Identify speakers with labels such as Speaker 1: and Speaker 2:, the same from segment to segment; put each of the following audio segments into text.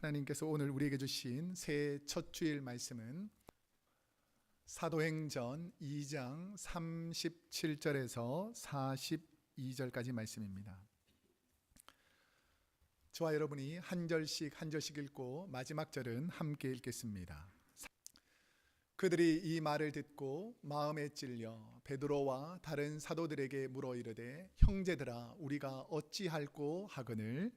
Speaker 1: 하나님께서 오늘 우리에게 주신 새해 첫 주일 말씀은 사도행전 2장 37절에서 42절까지 말씀입니다. 저와 여러분이 한 절씩 읽고 마지막 절은 함께 읽겠습니다. 그들이 이 말을 듣고 마음에 찔려 베드로와 다른 사도들에게 물어 이르되 형제들아 우리가 어찌할꼬 하거늘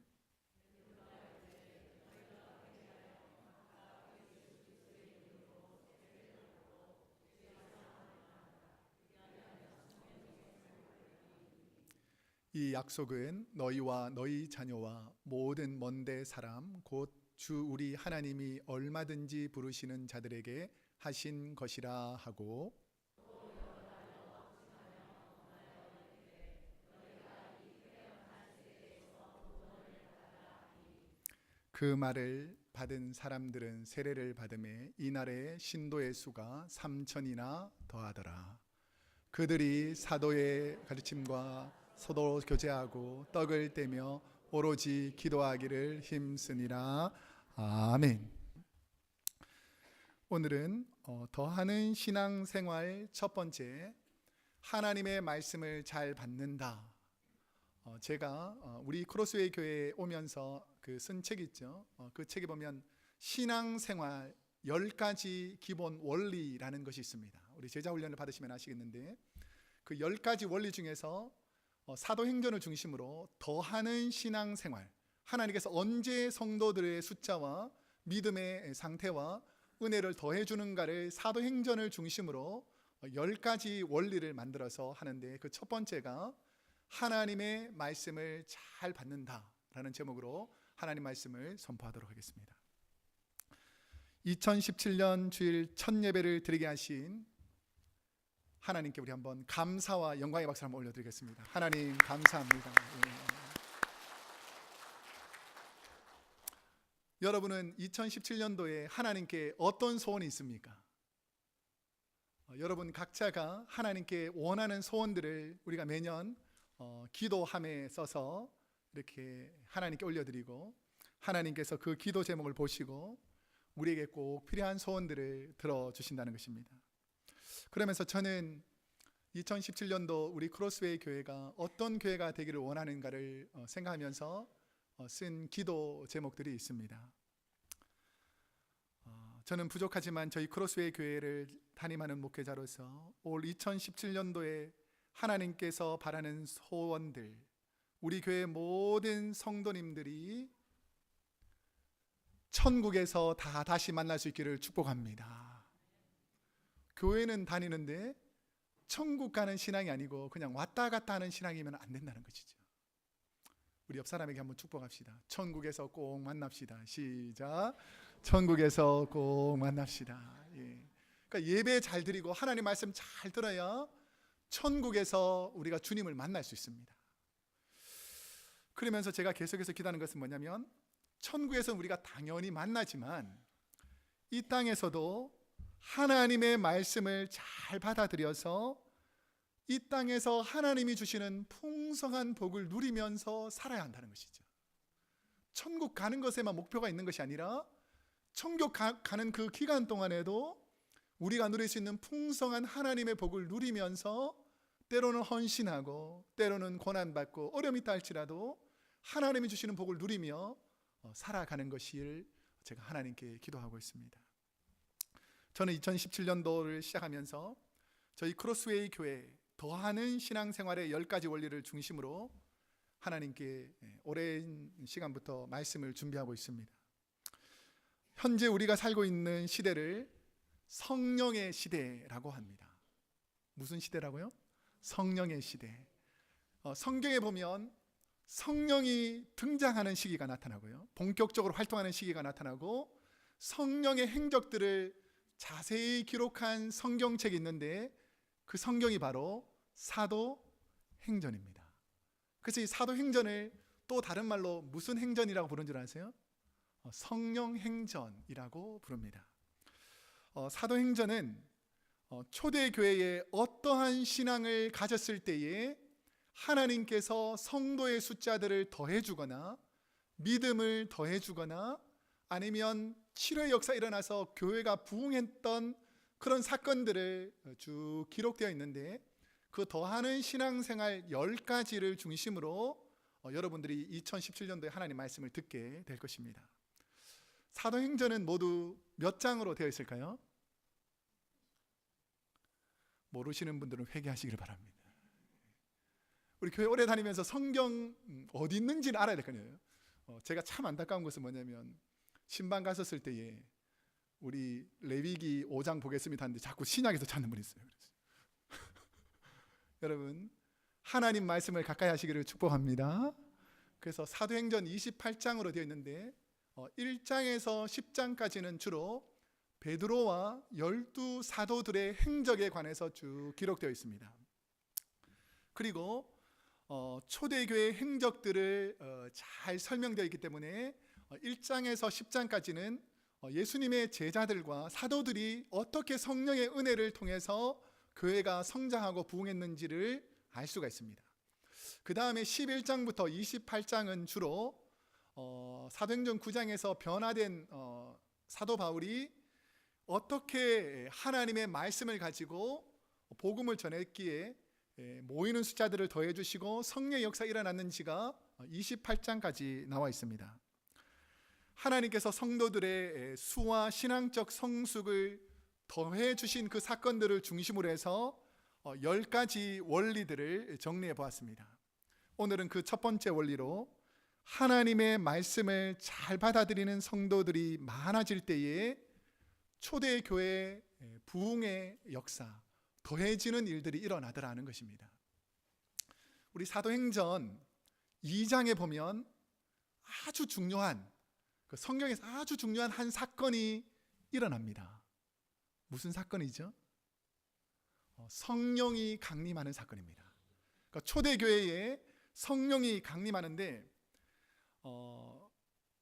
Speaker 1: 이 약속은 너희와 너희 자녀와 모든 먼데 사람 곧 주 우리 하나님이 얼마든지 부르시는 자들에게 하신 것이라 하고 그 말을 받은 사람들은 세례를 받음에 이날에 신도의 수가 3,000이나 더하더라. 그들이 사도의 가르침과 서로 교제하고 떡을 떼며 오로지 기도하기를 힘쓰니라. 아멘. 오늘은 더하는 신앙생활 첫 번째, 하나님의 말씀을 잘 받는다. 제가 우리 크로스웨이 교회에 오면서 쓴 책 있죠. 그 책에 보면 신앙생활 10가지 기본 원리라는 것이 있습니다. 우리 제자훈련을 받으시면 아시겠는데 그 10가지 원리 중에서 사도행전을 중심으로 더하는 신앙생활, 하나님께서 언제 성도들의 숫자와 믿음의 상태와 은혜를 더해주는가를 사도행전을 중심으로 10가지 원리를 만들어서 하는데 그 첫 번째가 하나님의 말씀을 잘 받는다라는 제목으로 하나님 말씀을 선포하도록 하겠습니다. 2017년 주일 첫 예배를 드리게 하신 하나님께 우리 한번 감사와 영광의 박수를 한번 올려드리겠습니다. 하나님 감사합니다. 여러분은 2017년도에 하나님께 어떤 소원이 있습니까? 여러분 각자가 하나님께 원하는 소원들을 우리가 매년 기도함에 써서 이렇게 하나님께 올려드리고 하나님께서 그 기도 제목을 보시고 우리에게 꼭 필요한 소원들을 들어주신다는 것입니다. 그러면서 저는 2017년도 우리 크로스웨이 교회가 어떤 교회가 되기를 원하는가를 생각하면서 쓴 기도 제목들이 있습니다. 저는 부족하지만 저희 크로스웨이 교회를 담임하는 목회자로서 올 2017년도에 하나님께서 바라는 소원들, 우리 교회 모든 성도님들이 천국에서 다 다시 만날 수 있기를 축복합니다. 교회는 다니는데 천국 가는 신앙이 아니고 그냥 왔다 갔다 하는 신앙이면 안 된다는 것이죠. 우리 옆 사람에게 한번 축복합시다. 천국에서 꼭 만납시다. 시작. 천국에서 꼭 만납시다. 그러니까 예배 잘 드리고 하나님 말씀 잘 들어야 천국에서 우리가 주님을 만날 수 있습니다. 그러면서 제가 계속해서 기도하는 것은 뭐냐면 천국에서 우리가 당연히 만나지만 이 땅에서도 하나님의 말씀을 잘 받아들여서 이 땅에서 하나님이 주시는 풍성한 복을 누리면서 살아야 한다는 것이죠. 천국 가는 것에만 목표가 있는 것이 아니라 천국 가는 그 기간 동안에도 우리가 누릴 수 있는 풍성한 하나님의 복을 누리면서 때로는 헌신하고 때로는 고난받고 어려움이 있다 할지라도 하나님이 주시는 복을 누리며 살아가는 것을 제가 하나님께 기도하고 있습니다. 저는 2017년도를 시작하면서 저희 크로스웨이 교회 더하는 신앙생활의 10가지 원리를 중심으로 하나님께 오랜 시간부터 말씀을 준비하고 있습니다. 현재 우리가 살고 있는 시대를 성령의 시대라고 합니다. 무슨 시대라고요? 성령의 시대. 성경에 보면 성령이 등장하는 시기가 나타나고요, 본격적으로 활동하는 시기가 나타나고 성령의 행적들을 자세히 기록한 성경책이 있는데 그 성경이 바로 사도행전입니다. 그래서 이 사도행전을 또 다른 말로 무슨 행전이라고 부르는 줄 아세요? 성령행전이라고 부릅니다. 사도행전은 초대교회에 어떠한 신앙을 가졌을 때에 하나님께서 성도의 숫자들을 더해주거나 믿음을 더해주거나 아니면 치료의 역사 일어나서 교회가 부흥했던 그런 사건들을 쭉 기록되어 있는데, 그 더하는 신앙생활 10가지를 중심으로 여러분들이 2017년도에 하나님 말씀을 듣게 될 것입니다. 사도행전은 모두 몇 장으로 되어 있을까요? 모르시는 분들은 회개하시기를 바랍니다. 우리 교회 오래 다니면서 성경 어디 있는지는 알아야 될 거예요. 제가 참 안타까운 것은 뭐냐면, 신방 갔었을 때에 우리 레위기 5장 보겠습니다 하는데 자꾸 신약에서 찾는 분이 있어요. 여러분, 하나님 말씀을 가까이 하시기를 축복합니다. 그래서 사도행전 28장으로 되어 있는데 1장에서 10장까지는 주로 베드로와 12 사도들의 행적에 관해서 쭉 기록되어 있습니다. 그리고 초대교회 행적들을 잘 설명되어 있기 때문에 1장에서 10장까지는 예수님의 제자들과 사도들이 어떻게 성령의 은혜를 통해서 교회가 성장하고 부흥했는지를 알 수가 있습니다. 그 다음에 11장부터 28장은 주로 사도행전 9장에서 변화된 사도 바울이 어떻게 하나님의 말씀을 가지고 복음을 전했기에 모이는 숫자들을 더해주시고 성령의 역사 일어났는지가 28장까지 나와 있습니다. 하나님께서 성도들의 수와 신앙적 성숙을 더해 주신 그 사건들을 중심으로 해서 10가지 원리들을 정리해 보았습니다. 오늘은 그 첫 번째 원리로 하나님의 말씀을 잘 받아들이는 성도들이 많아질 때에 초대교회 부흥의 역사, 더해지는 일들이 일어나더라는 것입니다. 우리 사도행전 2장에 보면 아주 중요한, 성경에서 아주 중요한 한 사건이 일어납니다. 무슨 사건이죠? 성령이 강림하는 사건입니다. 그러니까 초대교회에 성령이 강림하는데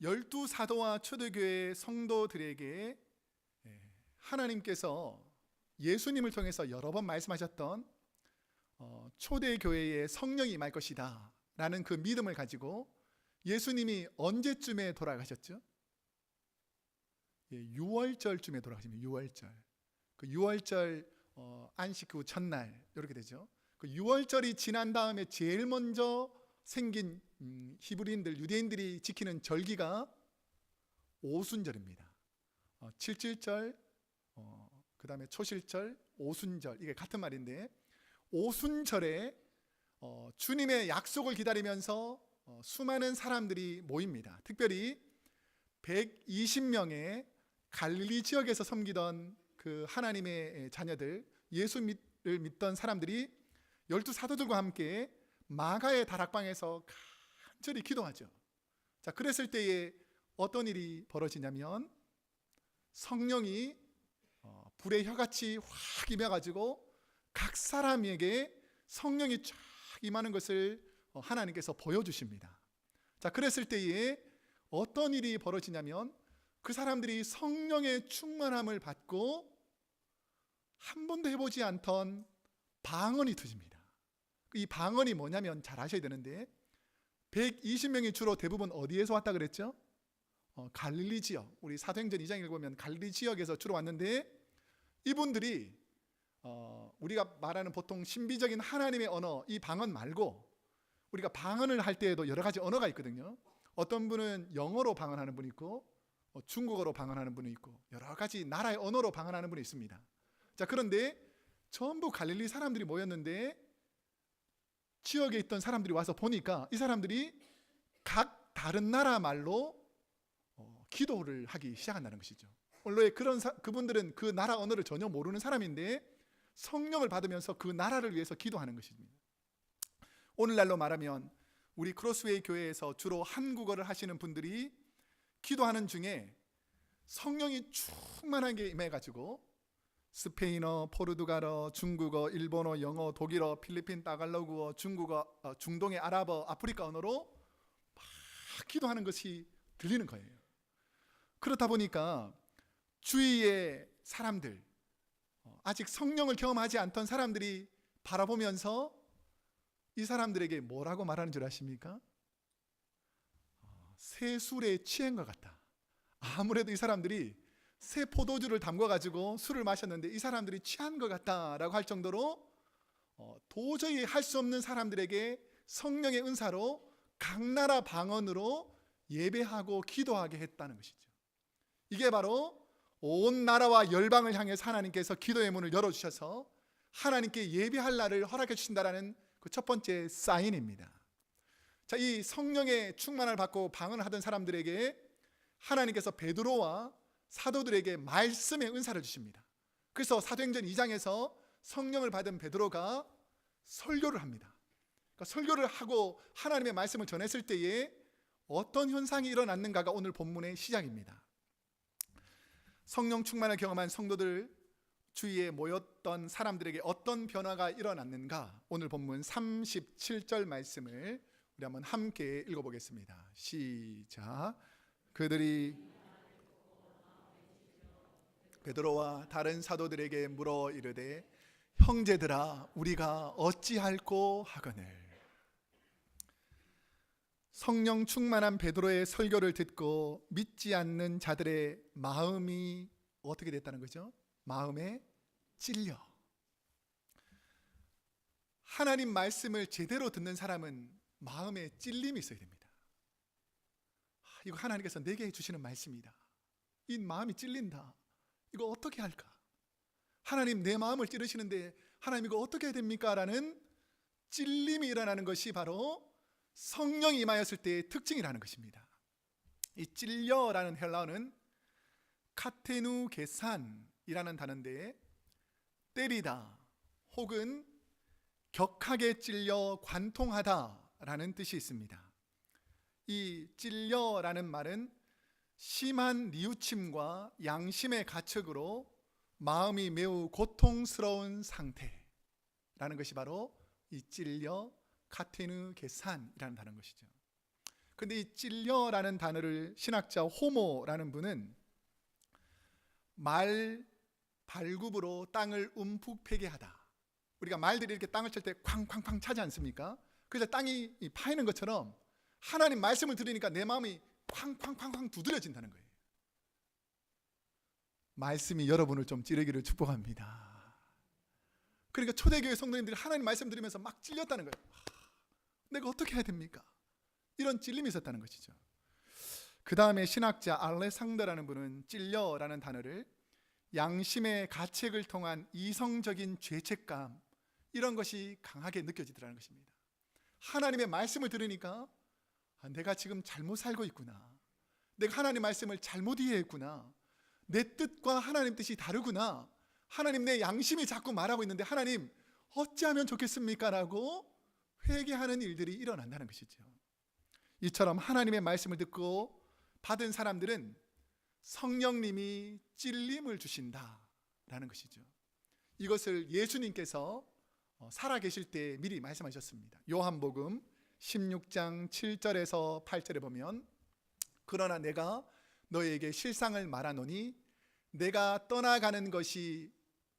Speaker 1: 12 사도와 초대교회 성도들에게 하나님께서 예수님을 통해서 여러 번 말씀하셨던 초대교회에 성령이 임할 것이다 라는 그 믿음을 가지고 예수님이 언제쯤에 돌아가셨죠? 6월절쯤에 돌아가십니다. 6월절. 그 6월절 안식 후 첫날 이렇게 되죠. 그 6월절이 지난 다음에 제일 먼저 생긴 히브리인들, 유대인들이 지키는 절기가 오순절입니다. 칠칠절, 그 다음에 초실절, 오순절, 이게 같은 말인데, 오순절에 주님의 약속을 기다리면서 수많은 사람들이 모입니다. 특별히 120명의 갈릴리 지역에서 섬기던 그 하나님의 자녀들, 예수를 믿던 사람들이 12 사도들과 함께 마가의 다락방에서 간절히 기도하죠. 자, 그랬을 때에 어떤 일이 벌어지냐면 성령이 불의 혀같이 확 임해가지고 각 사람에게 성령이 쫙 임하는 것을 하나님께서 보여주십니다. 자, 그랬을 때에 어떤 일이 벌어지냐면 그 사람들이 성령의 충만함을 받고 한 번도 해보지 않던 방언이 터집니다. 이 방언이 뭐냐면 잘 아셔야 되는데 120명이 주로 대부분 어디에서 왔다 그랬죠? 갈릴리 지역. 우리 사도행전 2장 읽으면 갈릴리 지역에서 주로 왔는데, 이분들이 우리가 말하는 보통 신비적인 하나님의 언어, 이 방언 말고 우리가 방언을 할 때에도 여러 가지 언어가 있거든요. 어떤 분은 영어로 방언하는 분이 있고 중국어로 방언하는 분이 있고 여러 가지 나라의 언어로 방언하는 분이 있습니다. 자, 그런데 전부 갈릴리 사람들이 모였는데 지역에 있던 사람들이 와서 보니까 이 사람들이 각 다른 나라 말로 기도를 하기 시작한다는 것이죠. 원래 그분들은 그 나라 언어를 전혀 모르는 사람인데 성령을 받으면서 그 나라를 위해서 기도하는 것입니다. 오늘날로 말하면 우리 크로스웨이 교회에서 주로 한국어를 하시는 분들이 기도하는 중에 성령이 충만하게 임해가지고 스페인어, 포르투갈어, 중국어, 일본어, 영어, 독일어, 필리핀 따갈로그어, 중국어, 중동의 아랍어, 아프리카 언어로 막 기도하는 것이 들리는 거예요. 그렇다 보니까 주위의 사람들, 아직 성령을 경험하지 않던 사람들이 바라보면서 이 사람들에게 뭐라고 말하는 줄 아십니까? 새 술에 취한 것 같다. 아무래도 이 사람들이 새 포도주를 담궈 가지고 술을 마셨는데 이 사람들이 취한 것 같다라고 할 정도로 도저히 할 수 없는 사람들에게 성령의 은사로 각 나라 방언으로 예배하고 기도하게 했다는 것이죠. 이게 바로 온 나라와 열방을 향해서 하나님께서 기도의 문을 열어주셔서 하나님께 예배할 날을 허락해 주신다라는 그 첫 번째 사인입니다. 자, 이 성령의 충만을 받고 방언을 하던 사람들에게 하나님께서 베드로와 사도들에게 말씀의 은사를 주십니다. 그래서 사도행전 2장에서 성령을 받은 베드로가 설교를 합니다. 그러니까 설교를 하고 하나님의 말씀을 전했을 때에 어떤 현상이 일어났는가가 오늘 본문의 시작입니다. 성령 충만을 경험한 성도들 주위에 모였던 사람들에게 어떤 변화가 일어났는가, 오늘 본문 37절 말씀을 우리 한번 함께 읽어보겠습니다. 시작. 그들이 베드로와 다른 사도들에게 물어 이르되 형제들아 우리가 어찌할꼬 하거늘. 성령 충만한 베드로의 설교를 듣고 믿지 않는 자들의 마음이 어떻게 됐다는 거죠? 마음에 찔려. 하나님 말씀을 제대로 듣는 사람은 마음에 찔림이 있어야 됩니다. 이거 하나님께서 내게 주시는 말씀이다. 이 마음이 찔린다. 이거 어떻게 할까? 하나님 내 마음을 찌르시는데 하나님 이거 어떻게 해야 됩니까? 라는 찔림이 일어나는 것이 바로 성령이 임하였을 때의 특징이라는 것입니다. 이 찔려라는 헬라어는 카테누게산이라는 단어인데 때리다 혹은 격하게 찔려 관통하다라는 뜻이 있습니다. 이 찔려라는 말은 심한 뉘우침과 양심의 가책으로 마음이 매우 고통스러운 상태라는 것이 바로 이 찔려 카테누게산이라는 단어인 것이죠. 그런데 이 찔려라는 단어를 신학자 호모라는 분은 말 발굽으로 땅을 움푹 패게 하다. 우리가 말들이 이렇게 땅을 칠 때 쾅쾅쾅 차지 않습니까? 그래서 땅이 파이는 것처럼 하나님 말씀을 들으니까 내 마음이 쾅쾅쾅쾅 두드려진다는 거예요. 말씀이 여러분을 좀 찌르기를 축복합니다. 그러니까 초대교회 성도님들이 하나님 말씀 들으면서 막 찔렸다는 거예요. 내가 어떻게 해야 됩니까? 이런 찔림이 있었다는 것이죠. 그 다음에 신학자 알레상더라는 분은 찔려라는 단어를 양심의 가책을 통한 이성적인 죄책감, 이런 것이 강하게 느껴지더라는 것입니다. 하나님의 말씀을 들으니까 내가 지금 잘못 살고 있구나, 내가 하나님 말씀을 잘못 이해했구나, 내 뜻과 하나님 뜻이 다르구나, 하나님 내 양심이 자꾸 말하고 있는데 하나님 어찌하면 좋겠습니까? 라고 회개하는 일들이 일어난다는 것이죠. 이처럼 하나님의 말씀을 듣고 받은 사람들은 성령님이 찔림을 주신다라는 것이죠. 이것을 예수님께서 살아계실 때 미리 말씀하셨습니다. 요한복음 16장 7절에서 8절에 보면 그러나 내가 너에게 실상을 말하노니 내가 떠나가는 것이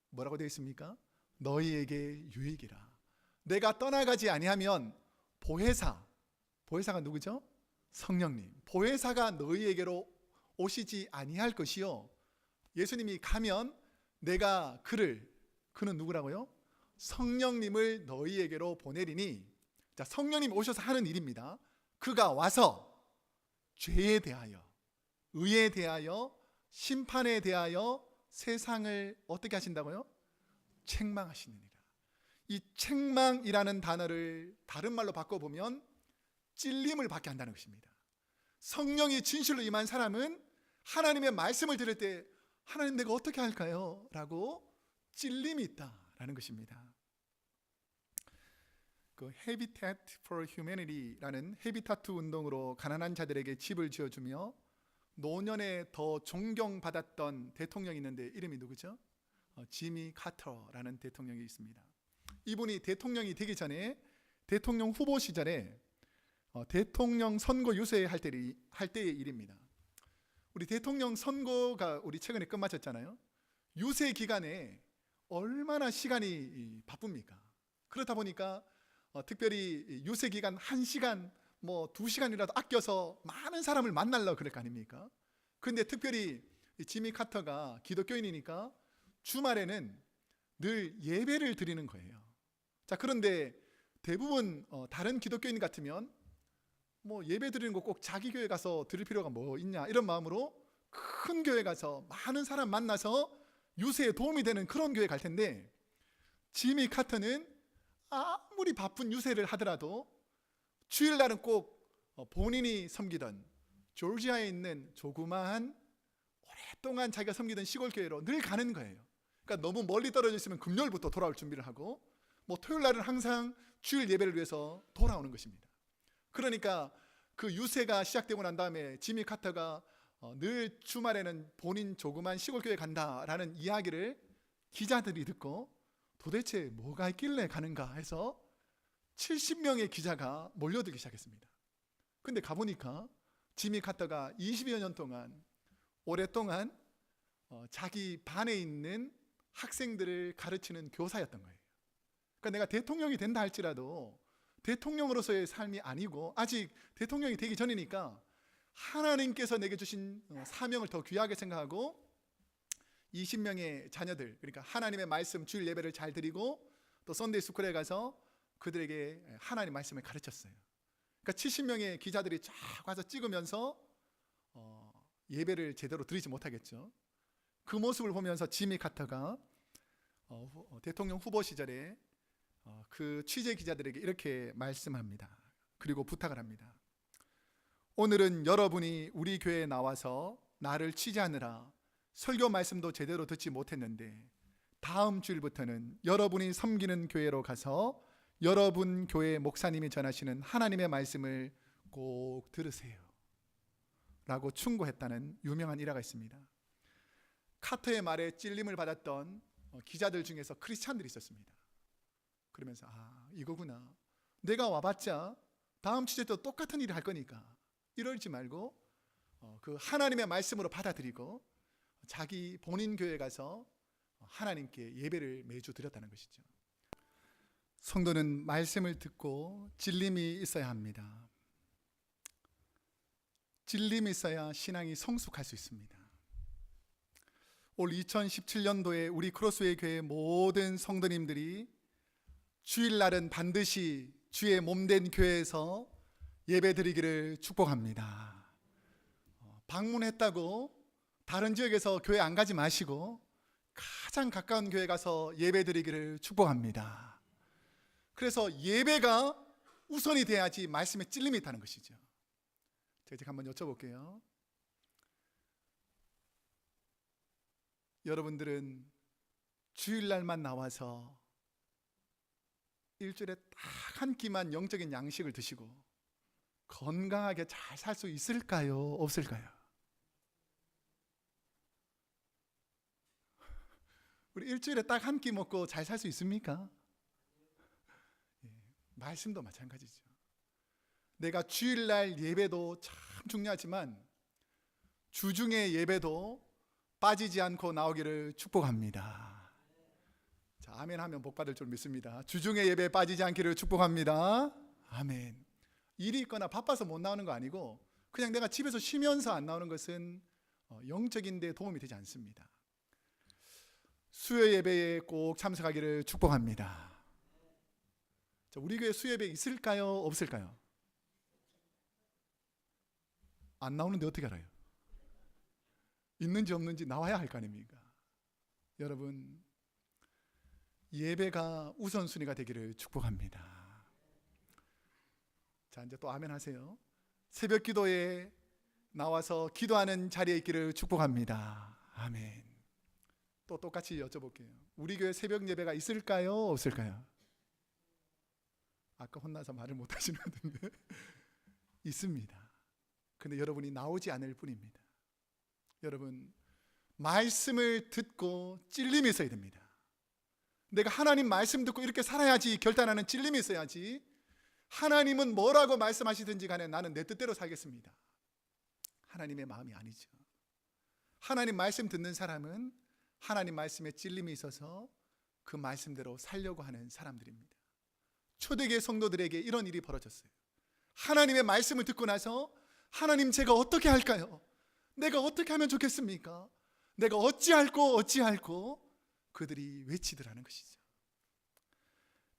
Speaker 1: 뭐라고 되어 있습니까? 너희에게 유익이라. 내가 떠나가지 아니하면 보혜사가 누구죠? 성령님. 보혜사가 너희에게로 오시지 아니할 것이요, 예수님이 가면 내가 그는 누구라고요? 성령님을 너희에게로 보내리니. 자, 성령님 오셔서 하는 일입니다. 그가 와서 죄에 대하여, 의에 대하여, 심판에 대하여 세상을 어떻게 하신다고요? 책망하시느니라. 이 책망이라는 단어를 다른 말로 바꿔보면 찔림을 받게 한다는 것입니다. 성령이 진실로 임한 사람은 하나님의 말씀을 들을 때 하나님 내가 어떻게 할까요? 라고 찔림이 있다라는 것입니다. 그 Habitat for Humanity라는 헤비타트 운동으로 가난한 자들에게 집을 지어주며 노년에 더 존경받았던 대통령이 있는데 이름이 누구죠? 지미 카터라는 대통령이 있습니다. 이분이 대통령이 되기 전에 대통령 후보 시절에 대통령 선거 유세할 때의 일입니다. 우리 대통령 선거가 우리 최근에 끝마쳤잖아요. 유세 기간에 얼마나 시간이 바쁩니까? 그렇다 보니까 특별히 유세 기간 1시간, 2시간이라도 아껴서 많은 사람을 만나려고 그럴 거 아닙니까? 근데 특별히 이 지미 카터가 기독교인이니까 주말에는 늘 예배를 드리는 거예요. 자, 그런데 대부분 다른 기독교인 같으면 뭐 예배 드리는 거 꼭 자기 교회 가서 드릴 필요가 뭐 있냐 이런 마음으로 큰 교회 가서 많은 사람 만나서 유세에 도움이 되는 그런 교회 갈 텐데, 지미 카터는 아무리 바쁜 유세를 하더라도 주일날은 꼭 본인이 섬기던 조지아에 있는 조그마한 오랫동안 자기가 섬기던 시골 교회로 늘 가는 거예요. 그러니까 너무 멀리 떨어져 있으면 금요일부터 돌아올 준비를 하고, 뭐 토요일 날은 항상 주일 예배를 위해서 돌아오는 것입니다. 그러니까 그 유세가 시작되고 난 다음에 지미 카터가 늘 주말에는 본인 조그만 시골 교회 간다라는 이야기를 기자들이 듣고 도대체 뭐가 있길래 가는가 해서 70명의 기자가 몰려들기 시작했습니다. 근데 가보니까 지미 카터가 20여 년 동안 오랫동안 자기 반에 있는 학생들을 가르치는 교사였던 거예요. 그러니까 내가 대통령이 된다 할지라도 대통령으로서의 삶이 아니고 아직 대통령이 되기 전이니까 하나님께서 내게 주신 사명을 더 귀하게 생각하고 20명의 자녀들, 그러니까 하나님의 말씀 주일 예배를 잘 드리고 또 썬데이 스쿨에 가서 그들에게 하나님 말씀을 가르쳤어요. 그러니까 70명의 기자들이 쫙 와서 찍으면서 예배를 제대로 드리지 못하겠죠. 그 모습을 보면서 지미 카터가 대통령 후보 시절에 그 취재 기자들에게 이렇게 말씀합니다. 그리고 부탁을 합니다. 오늘은 여러분이 우리 교회에 나와서 나를 취재하느라 설교 말씀도 제대로 듣지 못했는데, 다음 주일부터는 여러분이 섬기는 교회로 가서 여러분 교회 목사님이 전하시는 하나님의 말씀을 꼭 들으세요 라고 충고했다는 유명한 일화가 있습니다. 카터의 말에 찔림을 받았던 기자들 중에서 크리스찬들이 있었습니다. 그러면서 이거구나, 내가 와봤자 다음 취재 때 똑같은 일을 할 거니까 이러지 말고 그 하나님의 말씀으로 받아들이고 자기 본인 교회에 가서 하나님께 예배를 매주 드렸다는 것이죠. 성도는 말씀을 듣고 찔림이 있어야 합니다. 찔림이 있어야 신앙이 성숙할 수 있습니다. 올 2017년도에 우리 크로스웨이 교회 모든 성도님들이 주일날은 반드시 주의 몸된 교회에서 예배드리기를 축복합니다. 방문했다고 다른 지역에서 교회 안 가지 마시고 가장 가까운 교회 가서 예배드리기를 축복합니다. 그래서 예배가 우선이 돼야지 말씀에 찔림이 있다는 것이죠. 제가 한번 여쭤볼게요. 여러분들은 주일날만 나와서 일주일에 딱 한 끼만 영적인 양식을 드시고 건강하게 잘 살 수 있을까요? 없을까요? 우리 일주일에 딱 한 끼 먹고 잘 살 수 있습니까? 말씀도 마찬가지죠. 내가 주일날 예배도 참 중요하지만 주중의 예배도 빠지지 않고 나오기를 축복합니다. 자, 아멘 하면 복 받을 줄 믿습니다. 주중의 예배에 빠지지 않기를 축복합니다. 아멘. 일이 있거나 바빠서 못 나오는 거 아니고 그냥 내가 집에서 쉬면서 안 나오는 것은 영적인 데 도움이 되지 않습니다. 수요 예배에 꼭 참석하기를 축복합니다. 자, 우리 교회 수요 예배 있을까요? 없을까요? 안 나오는데 어떻게 알아요? 있는지 없는지 나와야 할 거 아닙니까? 여러분, 예배가 우선순위가 되기를 축복합니다. 자, 이제 또 아멘 하세요. 새벽 기도에 나와서 기도하는 자리에 있기를 축복합니다. 아멘. 또 똑같이 여쭤볼게요. 우리 교회 새벽 예배가 있을까요? 없을까요? 아까 혼나서 말을 못 하시는 분인데 있습니다. 근데 여러분이 나오지 않을 뿐입니다. 여러분, 말씀을 듣고 찔림이 있어야 됩니다. 내가 하나님 말씀 듣고 이렇게 살아야지 결단하는 찔림이 있어야지, 하나님은 뭐라고 말씀하시든지 간에 나는 내 뜻대로 살겠습니다, 하나님의 마음이 아니죠. 하나님 말씀 듣는 사람은 하나님 말씀에 찔림이 있어서 그 말씀대로 살려고 하는 사람들입니다. 초대교회 성도들에게 이런 일이 벌어졌어요. 하나님의 말씀을 듣고 나서 하나님 제가 어떻게 할까요? 내가 어떻게 하면 좋겠습니까? 내가 어찌할꼬 그들이 외치더라는 것이죠.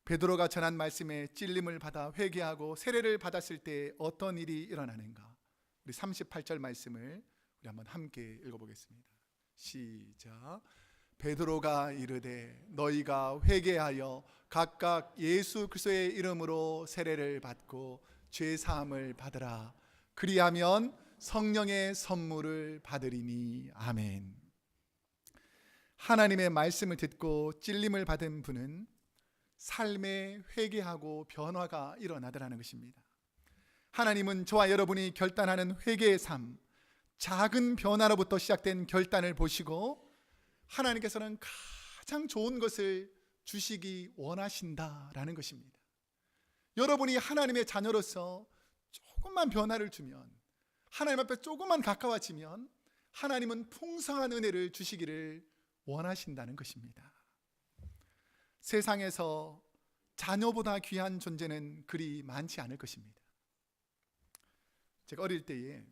Speaker 1: 베드로가 전한 말씀에 찔림을 받아 회개하고 세례를 받았을 때 어떤 일이 일어나는가? 우리 38절 말씀을 우리 한번 함께 읽어보겠습니다. 시작. 베드로가 이르되 너희가 회개하여 각각 예수 그리스도의 이름으로 세례를 받고 죄 사함을 받으라. 그리하면 성령의 선물을 받으리니. 아멘. 하나님의 말씀을 듣고 찔림을 받은 분은 삶에 회개하고 변화가 일어나더라는 것입니다. 하나님은 저와 여러분이 결단하는 회개의 삶, 작은 변화로부터 시작된 결단을 보시고 하나님께서는 가장 좋은 것을 주시기 원하신다라는 것입니다. 여러분이 하나님의 자녀로서 조금만 변화를 주면, 하나님 앞에 조금만 가까워지면 하나님은 풍성한 은혜를 주시기를 원하신다는 것입니다. 세상에서 자녀보다 귀한 존재는 그리 많지 않을 것입니다. 제가 어릴 때에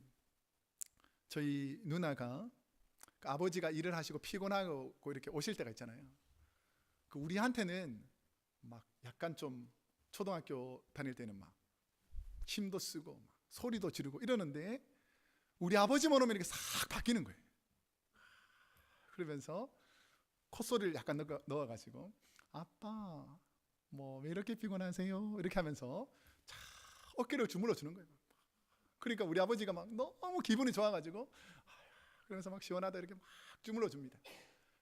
Speaker 1: 저희 누나가 아버지가 일을 하시고 피곤하고 이렇게 오실 때가 있잖아요. 우리한테는 막 약간 좀 초등학교 다닐 때는 막 힘도 쓰고 막 소리도 지르고 이러는데 우리 아버지만 오면 이렇게 싹 바뀌는 거예요. 그러면서 콧소리를 약간 넣어가지고 아빠 뭐 왜 이렇게 피곤하세요? 이렇게 하면서 어깨를 주물러 주는 거예요. 그러니까 우리 아버지가 막 너무 기분이 좋아가지고 그러면서 막 시원하다 이렇게 막 주물러 줍니다.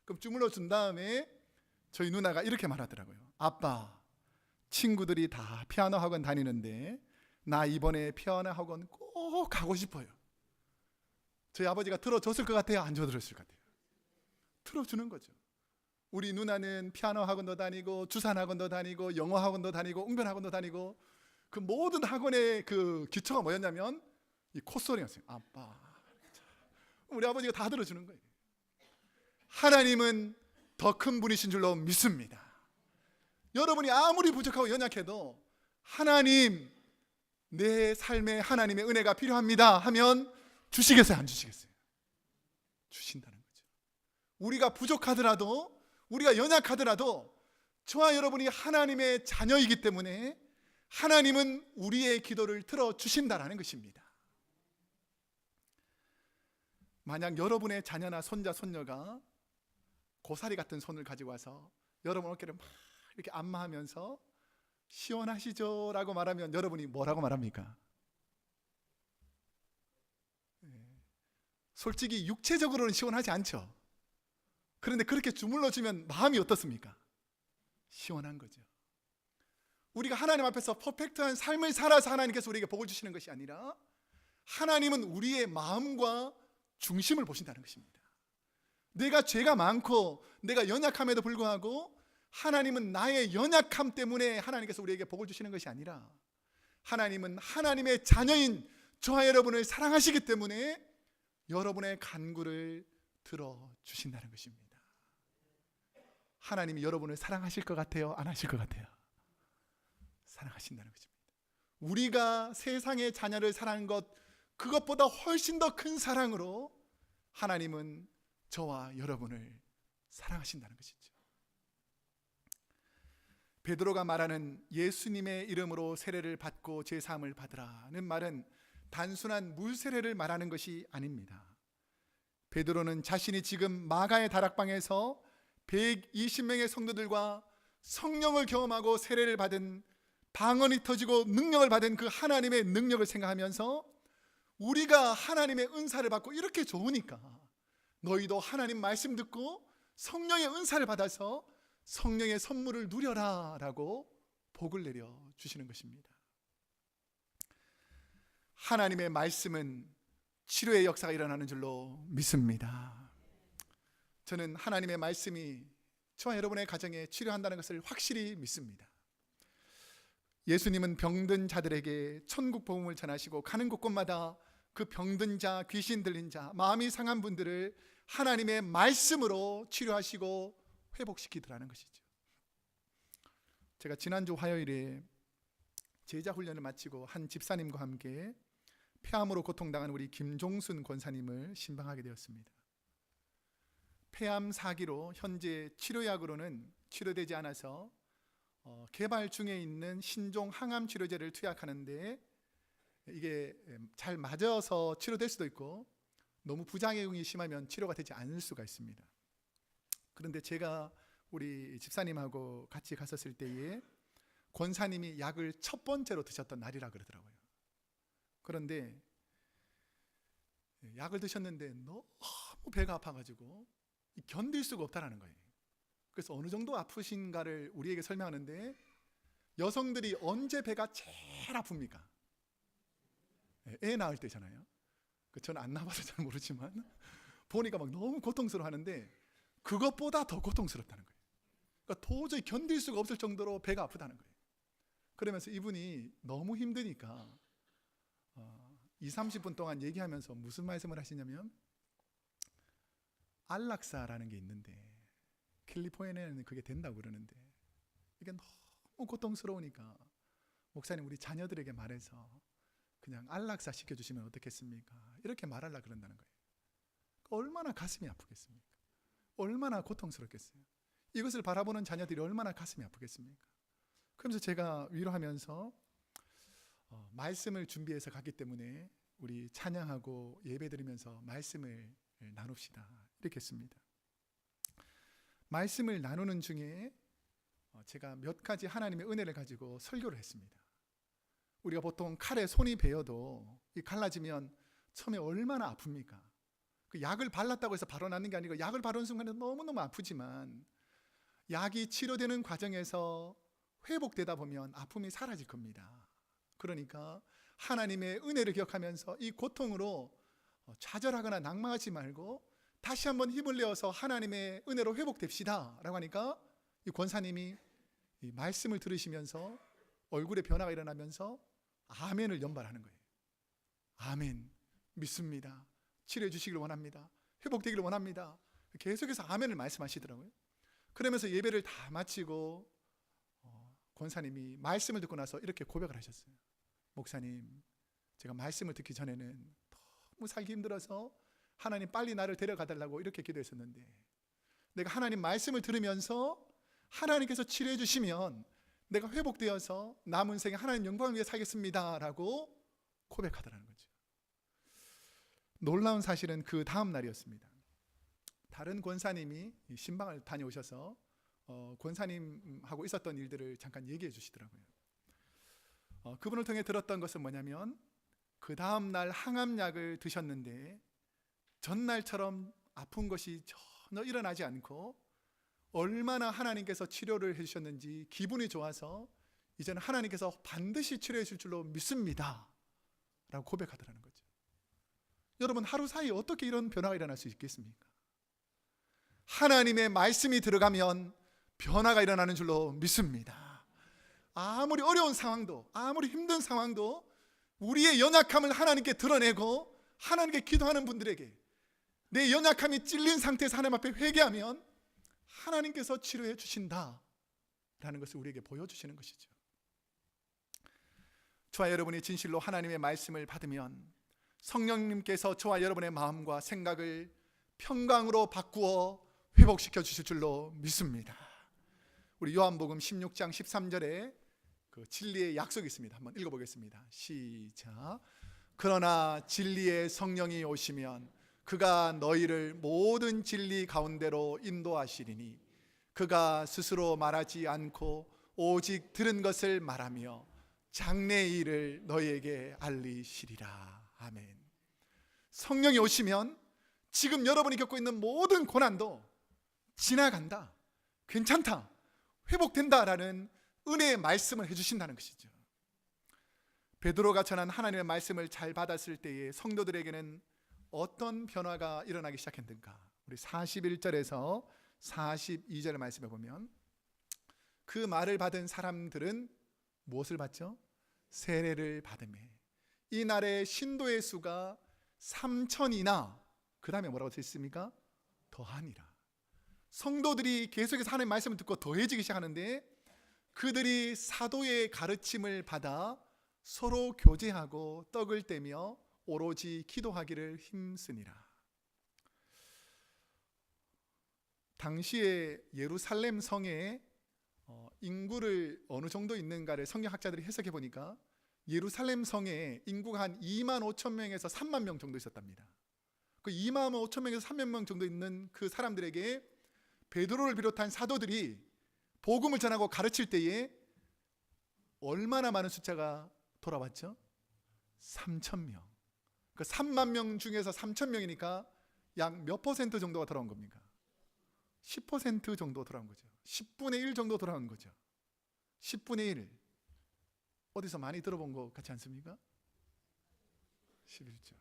Speaker 1: 그럼 주물러 준 다음에 저희 누나가 이렇게 말하더라고요. 아빠, 친구들이 다 피아노 학원 다니는데 나 이번에 피아노 학원 꼭 가고 싶어요. 저희 아버지가 들어줬을 것 같아요? 안 들어줬을 것 같아요? 들어주는 거죠. 우리 누나는 피아노 학원도 다니고 주산 학원도 다니고 영어 학원도 다니고 웅변 학원도 다니고 그 모든 학원의 그 기초가 뭐였냐면 이 콧소리였어요. 아빠. 우리 아버지가 다 들어주는 거예요. 하나님은 더 큰 분이신 줄로 믿습니다. 여러분이 아무리 부족하고 연약해도 하나님, 내 삶에 하나님의 은혜가 필요합니다 하면 주시겠어요? 안 주시겠어요? 주신다는 거죠. 우리가 부족하더라도, 우리가 연약하더라도 저와 여러분이 하나님의 자녀이기 때문에 하나님은 우리의 기도를 들어주신다는 것입니다. 만약 여러분의 자녀나 손자, 손녀가 고사리 같은 손을 가지고 와서 여러분 어깨를 막 이렇게 안마하면서 시원하시죠? 라고 말하면 여러분이 뭐라고 말합니까? 솔직히 육체적으로는 시원하지 않죠. 그런데 그렇게 주물러주면 마음이 어떻습니까? 시원한 거죠. 우리가 하나님 앞에서 퍼펙트한 삶을 살아서 하나님께서 우리에게 복을 주시는 것이 아니라 하나님은 우리의 마음과 중심을 보신다는 것입니다. 내가 죄가 많고 내가 연약함에도 불구하고 하나님은 나의 연약함 때문에 하나님께서 우리에게 복을 주시는 것이 아니라 하나님은 하나님의 자녀인 저와 여러분을 사랑하시기 때문에 여러분의 간구를 들어주신다는 것입니다. 하나님이 여러분을 사랑하실 것 같아요? 안 하실 것 같아요? 사랑하신다는 것입니다. 우리가 세상의 자녀를 사랑하는 것, 그것보다 훨씬 더 큰 사랑으로 하나님은 저와 여러분을 사랑하신다는 것이죠. 베드로가 말하는 예수님의 이름으로 세례를 받고 제사함을 받으라는 말은 단순한 물 세례를 말하는 것이 아닙니다. 베드로는 자신이 지금 마가의 다락방에서 120명의 성도들과 성령을 경험하고 세례를 받은, 방언이 터지고 능력을 받은 그 하나님의 능력을 생각하면서 우리가 하나님의 은사를 받고 이렇게 좋으니까 너희도 하나님 말씀 듣고 성령의 은사를 받아서 성령의 선물을 누려라 라고 복을 내려 주시는 것입니다. 하나님의 말씀은 치료의 역사가 일어나는 줄로 믿습니다. 저는 하나님의 말씀이 저와 여러분의 가정에 치료한다는 것을 확실히 믿습니다. 예수님은 병든 자들에게 천국 복음을 전하시고 가는 곳곳마다 그 병든 자, 귀신 들린 자, 마음이 상한 분들을 하나님의 말씀으로 치료하시고 회복시키더라는 것이죠. 제가 지난주 화요일에 제자 훈련을 마치고 한 집사님과 함께 폐암으로 고통당한 우리 김종순 권사님을 신방하게 되었습니다. 폐암 4기로 현재 치료약으로는 치료되지 않아서 개발 중에 있는 신종 항암 치료제를 투약하는데 이게 잘 맞아서 치료될 수도 있고 너무 부작용이 심하면 치료가 되지 않을 수가 있습니다. 그런데 제가 우리 집사님하고 같이 갔었을 때에 권사님이 약을 첫 번째로 드셨던 날이라 그러더라고요. 그런데 약을 드셨는데 너무 배가 아파가지고 견딜 수가 없다라는 거예요. 그래서 어느 정도 아프신가를 우리에게 설명하는데, 여성들이 언제 배가 제일 아픕니까? 애 낳을 때잖아요. 저는 안 낳아봐서 잘 모르지만 보니까 막 너무 고통스러워하는데 그것보다 더 고통스럽다는 거예요. 그러니까 도저히 견딜 수가 없을 정도로 배가 아프다는 거예요. 그러면서 이분이 너무 힘드니까 20-30분 동안 얘기하면서 무슨 말씀을 하시냐면, 안락사라는 게 있는데 캘리포니아에는 그게 된다고 그러는데 이게 너무 고통스러우니까 목사님 우리 자녀들에게 말해서 그냥 안락사 시켜주시면 어떻겠습니까? 이렇게 말하려고 그런다는 거예요. 얼마나 가슴이 아프겠습니까? 얼마나 고통스럽겠어요? 이것을 바라보는 자녀들이 얼마나 가슴이 아프겠습니까? 그러면서 제가 위로하면서 말씀을 준비해서 갔기 때문에 우리 찬양하고 예배드리면서 말씀을 나눕시다 이렇게 했습니다. 말씀을 나누는 중에 제가 몇 가지 하나님의 은혜를 가지고 설교를 했습니다. 우리가 보통 칼에 손이 베어도 이 갈라지면 처음에 얼마나 아픕니까? 그 약을 발랐다고 해서 바로 낫는 게 아니고 약을 바르는 순간에 너무너무 아프지만 약이 치료되는 과정에서 회복되다 보면 아픔이 사라질 겁니다. 그러니까 하나님의 은혜를 기억하면서 이 고통으로 좌절하거나 낙망하지 말고 다시 한번 힘을 내어서 하나님의 은혜로 회복됩시다 라고 하니까 이 권사님이 이 말씀을 들으시면서 얼굴에 변화가 일어나면서 아멘을 연발하는 거예요. 아멘, 믿습니다. 치료해 주시기를 원합니다. 회복되기를 원합니다. 계속해서 아멘을 말씀하시더라고요. 그러면서 예배를 다 마치고 권사님이 말씀을 듣고 나서 이렇게 고백을 하셨어요. 목사님, 제가 말씀을 듣기 전에는 너무 살기 힘들어서 하나님 빨리 나를 데려가 달라고 이렇게 기도했었는데 내가 하나님 말씀을 들으면서 하나님께서 치료해 주시면 내가 회복되어서 남은 생에 하나님 영광을 위해 살겠습니다 라고 고백하더라는 거죠. 놀라운 사실은 그 다음 날이었습니다. 다른 권사님이 신방을 다녀오셔서 권사님하고 있었던 일들을 잠깐 얘기해 주시더라고요. 그분을 통해 들었던 것은 뭐냐면 그 다음 날 항암약을 드셨는데 전날처럼 아픈 것이 전혀 일어나지 않고 얼마나 하나님께서 치료를 해주셨는지 기분이 좋아서 이제는 하나님께서 반드시 치료해 줄 줄로 믿습니다 라고 고백하더라는 거죠. 여러분, 하루 사이에 어떻게 이런 변화가 일어날 수 있겠습니까? 하나님의 말씀이 들어가면 변화가 일어나는 줄로 믿습니다. 아무리 어려운 상황도, 아무리 힘든 상황도 우리의 연약함을 하나님께 드러내고 하나님께 기도하는 분들에게 내 연약함이 찔린 상태에서 하나님 앞에 회개하면 하나님께서 치료해 주신다라는 것을 우리에게 보여주시는 것이죠. 저와 여러분이 진실로 하나님의 말씀을 받으면 성령님께서 저와 여러분의 마음과 생각을 평강으로 바꾸어 회복시켜 주실 줄로 믿습니다. 우리 요한복음 16장 13절에 그 진리의 약속이 있습니다. 한번 읽어보겠습니다. 시작. 그러나 진리의 성령이 오시면 그가 너희를 모든 진리 가운데로 인도하시리니 그가 스스로 말하지 않고 오직 들은 것을 말하며 장래의 일을 너희에게 알리시리라. 아멘. 성령이 오시면 지금 여러분이 겪고 있는 모든 고난도 지나간다, 괜찮다, 회복된다라는 은혜의 말씀을 해주신다는 것이죠. 베드로가 전한 하나님의 말씀을 잘 받았을 때에 성도들에게는 어떤 변화가 일어나기 시작했는가? 우리 41절에서 42절의 말씀에 보면 그 말을 받은 사람들은 무엇을 받죠? 세례를 받으매 이 날에 신도의 수가 3,000이나 그 다음에 뭐라고 되어 있습니까? 더하니라. 성도들이 계속해서 하나님의 말씀을 듣고 더해지기 시작하는데 그들이 사도의 가르침을 받아 서로 교제하고 떡을 떼며 오로지 기도하기를 힘쓰니라. 당시에 예루살렘 성에 인구를 어느 정도 있는가를 성경학자들이 해석해 보니까 예루살렘 성에 인구가 한 2만 5천 명에서 3만 명 정도 있었답니다. 그 2만 5천 명에서 3만 명 정도 있는 그 사람들에게 베드로를 비롯한 사도들이 복음을 전하고 가르칠 때에 얼마나 많은 숫자가 돌아왔죠? 3천 명. 그 3만 명 중에서 3천 명이니까 약 몇 퍼센트 정도가 돌아온 겁니까? 10% 정도 돌아온 거죠. 10분의 1 정도 돌아온 거죠. 10분의 1. 어디서 많이 들어본 것 같지 않습니까? 11조.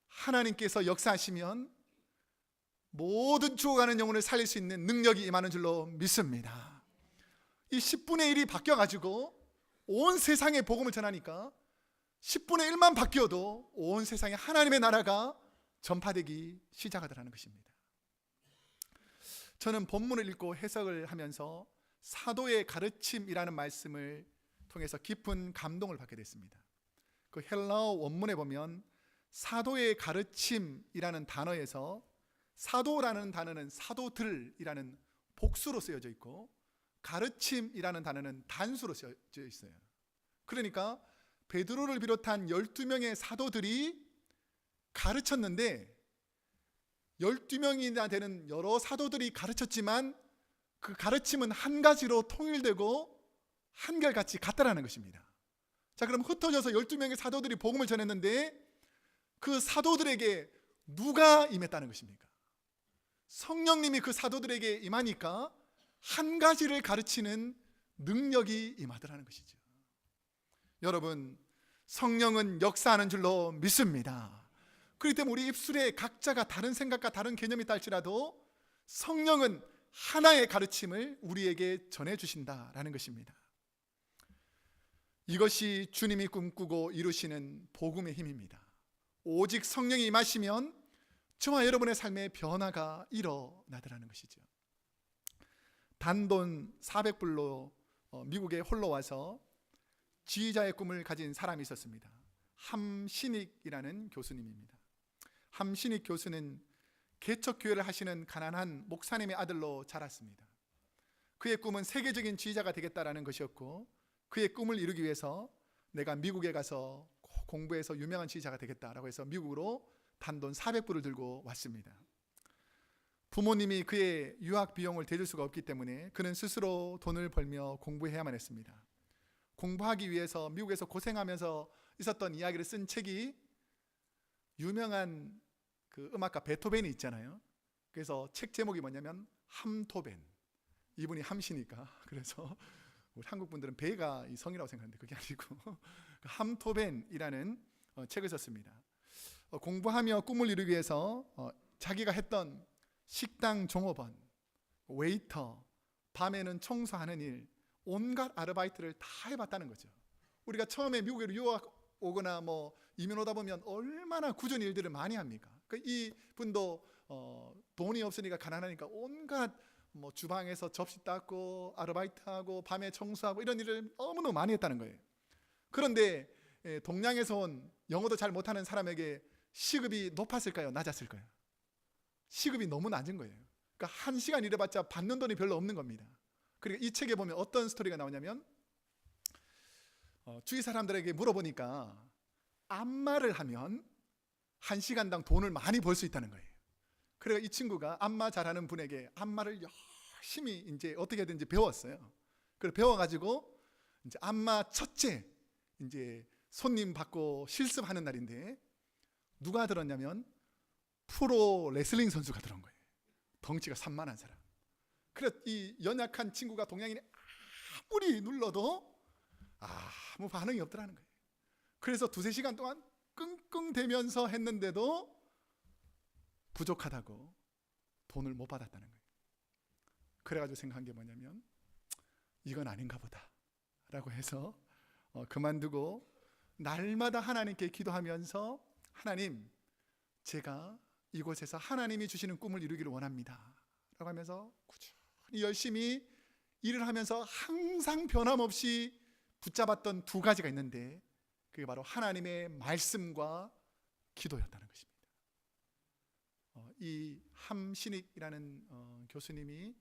Speaker 1: 하나님께서 역사하시면 모든 죽어가는 영혼을 살릴 수 있는 능력이 임하는 줄로 믿습니다. 이 10분의 1이 바뀌어가지고 온 세상에 복음을 전하니까 10분의 1만 바뀌어도 온 세상에 하나님의 나라가 전파되기 시작하더라는 것입니다. 저는 본문을 읽고 해석을 하면서 사도의 가르침이라는 말씀을 통해서 깊은 감동을 받게 됐습니다. 그 헬라어 원문에 보면 사도의 가르침이라는 단어에서 사도라는 단어는 사도들이라는 복수로 쓰여져 있고 가르침이라는 단어는 단수로 쓰여져 있어요. 그러니까 베드로를 비롯한 12명의 사도들이 가르쳤는데 12명이나 되는 여러 사도들이 가르쳤지만 그 가르침은 한 가지로 통일되고 한결같이 같다라는 것입니다. 자, 그럼 흩어져서 12명의 사도들이 복음을 전했는데 그 사도들에게 누가 임했다는 것입니까? 성령님이 그 사도들에게 임하니까 한 가지를 가르치는 능력이 임하더라는 것이죠. 여러분, 성령은 역사하는 줄로 믿습니다. 그렇기 때문에 우리 입술에 각자가 다른 생각과 다른 개념이 있다 할지라도 성령은 하나의 가르침을 우리에게 전해주신다라는 것입니다. 이것이 주님이 꿈꾸고 이루시는 복음의 힘입니다. 오직 성령이 임하시면 저와 여러분의 삶의 변화가 일어나더라는 것이죠. 단돈 400불로 미국에 홀로 와서 지휘자의 꿈을 가진 사람이 있었습니다. 함신익이라는 교수님입니다. 함신익 교수는 개척교회를 하시는 가난한 목사님의 아들로 자랐습니다. 그의 꿈은 세계적인 지휘자가 되겠다라는 것이었고 그의 꿈을 이루기 위해서 내가 미국에 가서 공부해서 유명한 지휘자가 되겠다라고 해서 미국으로 단돈 400불을 들고 왔습니다. 부모님이 그의 유학 비용을 대줄 수가 없기 때문에 그는 스스로 돈을 벌며 공부해야만 했습니다. 공부하기 위해서 미국에서 고생하면서 있었던 이야기를 쓴 책이 유명한 그 음악가 베토벤이 있잖아요. 그래서 책 제목이 뭐냐면 함토벤. 이분이 함시니까 그래서 우리 한국 분들은 배가 이 성이라고 생각하는데 그게 아니고 함토벤이라는 책을 썼습니다. 공부하며 꿈을 이루기 위해서 자기가 했던 식당 종업원, 웨이터, 밤에는 청소하는 일, 온갖 아르바이트를 다 해봤다는 거죠. 우리가 처음에 미국에 유학 오거나 뭐 이민 오다 보면 얼마나 굳은 일들을 많이 합니까? 이 분도 돈이 없으니까 가난하니까 온갖 뭐 주방에서 접시 닦고 아르바이트하고 밤에 청소하고 이런 일을 너무너무 많이 했다는 거예요. 그런데 동양에서 온 영어도 잘 못하는 사람에게 시급이 높았을까요? 낮았을까요? 시급이 너무 낮은 거예요. 그러니까 1시간 일해봤자 받는 돈이 별로 없는 겁니다. 그리고 이 책에 보면 어떤 스토리가 나오냐면 주위 사람들에게 물어보니까 안마를 하면 1시간당 돈을 많이 벌 수 있다는 거예요. 그래서 이 친구가 안마 잘하는 분에게 안마를 열심히 이제 어떻게든지 배웠어요. 그래서 배워가지고 이제 안마 첫째 이제 손님 받고 실습하는 날인데 누가 들었냐면 프로 레슬링 선수가 들어온 거예요. 덩치가 산만한 사람. 그래서 이 연약한 친구가 동양인이 아무리 눌러도 아무 반응이 없더라는 거예요. 그래서 2-3시간 동안 끙끙대면서 했는데도 부족하다고 돈을 못 받았다는 거예요. 그래가지고 생각한 게 뭐냐면 이건 아닌가 보다 라고 해서 그만두고 날마다 하나님께 기도하면서 하나님, 제가 이곳에서 하나님이 주시는 꿈을 이루기를 원합니다 라고 하면서 꾸준히 열심히 일을 하면서 항상 변함없이 붙잡았던 2가지가 있는데 그게 바로 하나님의 말씀과 기도였다는 것입니다. 이 함신익이라는 교수님이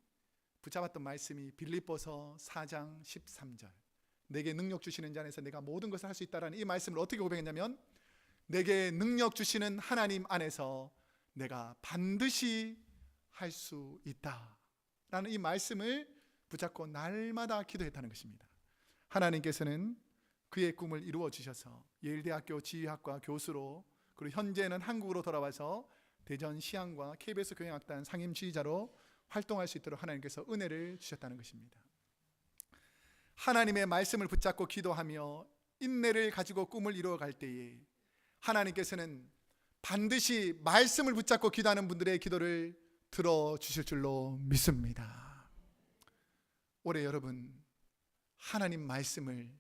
Speaker 1: 붙잡았던 말씀이 빌립보서 4장 13절, 내게 능력 주시는 자 안에서 내가 모든 것을 할 수 있다라는 이 말씀을 어떻게 고백했냐면, 내게 능력 주시는 하나님 안에서 내가 반드시 할 수 있다라는 이 말씀을 붙잡고 날마다 기도했다는 것입니다. 하나님께서는 그의 꿈을 이루어 주셔서 예일대학교 지휘학과 교수로, 그리고 현재는 한국으로 돌아와서 대전 시향과 KBS 교향악단 상임 지휘자로 활동할 수 있도록 하나님께서 은혜를 주셨다는 것입니다. 하나님의 말씀을 붙잡고 기도하며 인내를 가지고 꿈을 이루어갈 때에 하나님께서는 반드시 말씀을 붙잡고 기도하는 분들의 기도를 들어주실 줄로 믿습니다. 올해 여러분, 하나님 말씀을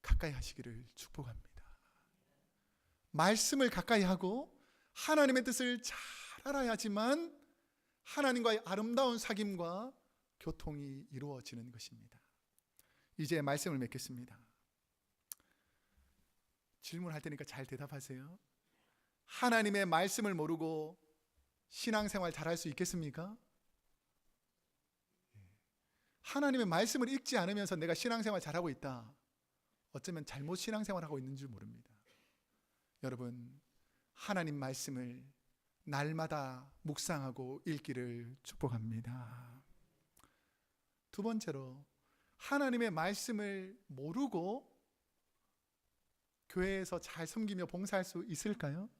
Speaker 1: 가까이 하시기를 축복합니다. 말씀을 가까이 하고 하나님의 뜻을 잘 알아야지만 하나님과의 아름다운 사귐과 교통이 이루어지는 것입니다. 이제 말씀을 맺겠습니다. 질문할 테니까 잘 대답하세요. 하나님의 말씀을 모르고 신앙생활 잘할 수 있겠습니까? 하나님의 말씀을 읽지 않으면서 내가 신앙생활 잘하고 있다, 어쩌면 잘못 신앙생활하고 있는 줄 모릅니다. 여러분, 하나님 말씀을 날마다 묵상하고 읽기를 축복합니다. 두 번째로, 하나님의 말씀을 모르고 교회에서 잘 섬기며 봉사할 수 있을까요?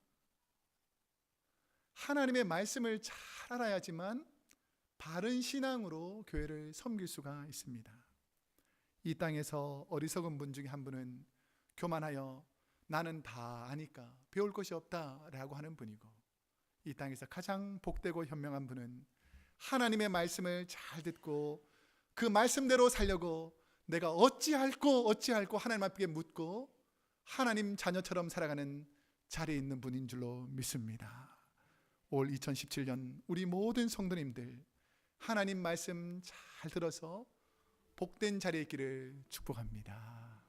Speaker 1: 하나님의 말씀을 잘 알아야지만 바른 신앙으로 교회를 섬길 수가 있습니다. 이 땅에서 어리석은 분 중에 한 분은 교만하여 나는 다 아니까 배울 것이 없다라고 하는 분이고, 이 땅에서 가장 복되고 현명한 분은 하나님의 말씀을 잘 듣고 그 말씀대로 살려고 내가 어찌할꼬 하나님 앞에 묻고 하나님 자녀처럼 살아가는 자리에 있는 분인 줄로 믿습니다. 올 2017년 우리 모든 성도님들 하나님 말씀 잘 들어서 복된 자리에 있기를 축복합니다.